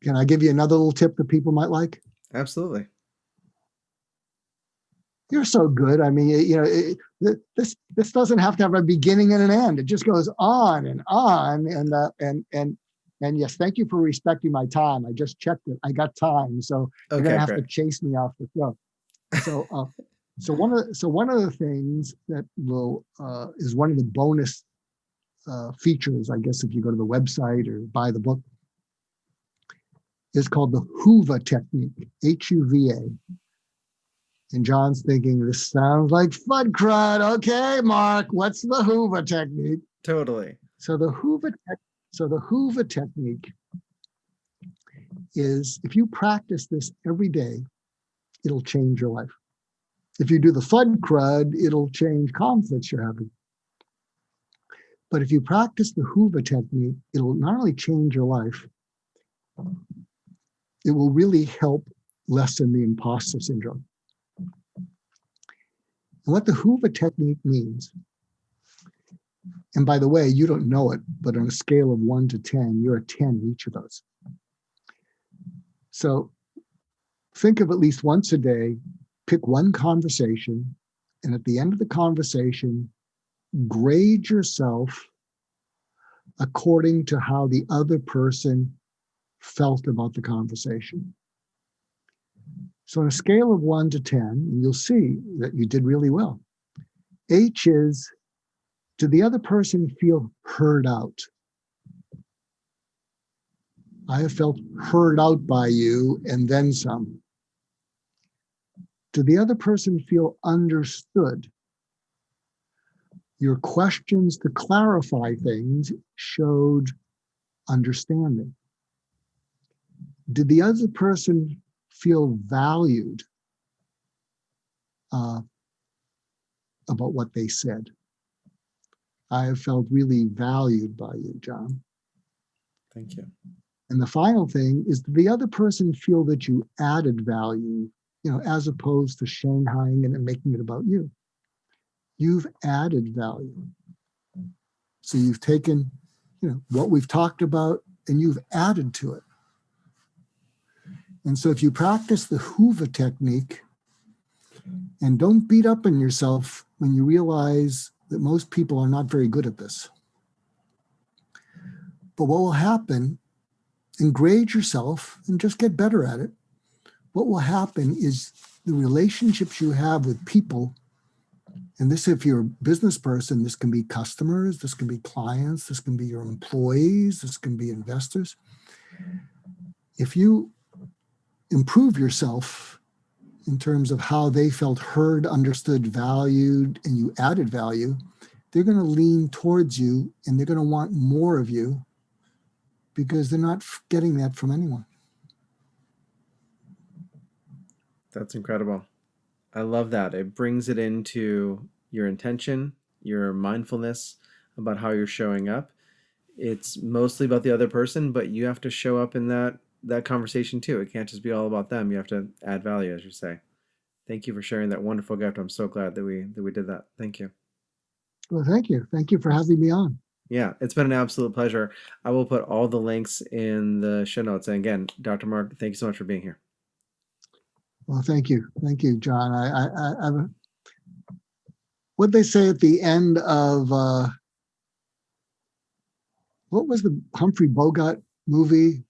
Can I give you another little tip that people might like? Absolutely. You're so good. I mean, this doesn't have to have a beginning and an end. It just goes on and on. And yes, thank you for respecting my time. I just checked it. I got time, so you're gonna have to chase me off the show. So one of the things that will is one of the bonus features, I guess, if you go to the website or buy the book, is called the HUVA Technique, HUVA. And John's thinking, this sounds like FUD crud. Okay, Mark, what's the HUVA Technique? Totally. So the HUVA Technique is, if you practice this every day, it'll change your life. If you do the FUD crud, it'll change conflicts you're having. But if you practice the HUVA Technique, it'll not only change your life, it will really help lessen the imposter syndrome. And what the HUVA Technique means, and by the way, you don't know it, but on a scale of 1 to 10, you're a 10 in each of those. So think of at least once a day, pick one conversation, and at the end of the conversation, grade yourself according to how the other person felt about the conversation. So on a scale of 1 to 10, you'll see that you did really well. H is, did the other person feel heard out? I have felt heard out by you and then some. Did the other person feel understood? Your questions to clarify things showed understanding. Did the other person feel valued about what they said? I have felt really valued by you, John. Thank you. And the final thing is, did the other person feel that you added value, as opposed to shanghaiing it and making it about you? You've added value. So you've taken, what we've talked about and you've added to it. And so if you practice the HUVA technique, and don't beat up on yourself when you realize that most people are not very good at this. But what will happen, and grade yourself and just get better at it, what will happen is the relationships you have with people, and this, if you're a business person, this can be customers, this can be clients, this can be your employees, this can be investors. If you improve yourself in terms of how they felt heard, understood, valued, and you added value, they're going to lean towards you and they're going to want more of you because they're not getting that from anyone. That's incredible. I love that. It brings it into your intention, your mindfulness about how you're showing up. It's mostly about the other person, but you have to show up in that conversation too. It can't just be all about them. You have to add value, as you say. Thank you for sharing that wonderful gift. I'm so glad that we did that. Thank you. Well, thank you. Thank you for having me on. Yeah, it's been an absolute pleasure. I will put all the links in the show notes. And again, Dr. Mark, thank you so much for being here. Well, thank you. Thank you, John. I what they say at the end of, what was the Humphrey Bogart movie?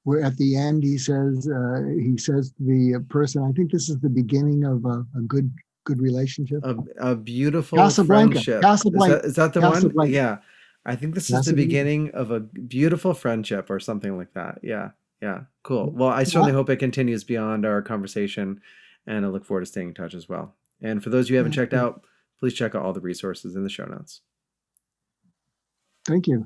Where at the end he says to the person, I think this is the beginning of a good relationship. A beautiful Casablanca. friendship. Casablanca. Is that the Casablanca. one? Yeah. I think this is the beginning of a beautiful friendship or something like that. Yeah. Yeah. Cool. Well, I certainly hope it continues beyond our conversation, and I look forward to staying in touch as well. And for those of you who haven't checked out, please check out all the resources in the show notes. Thank you.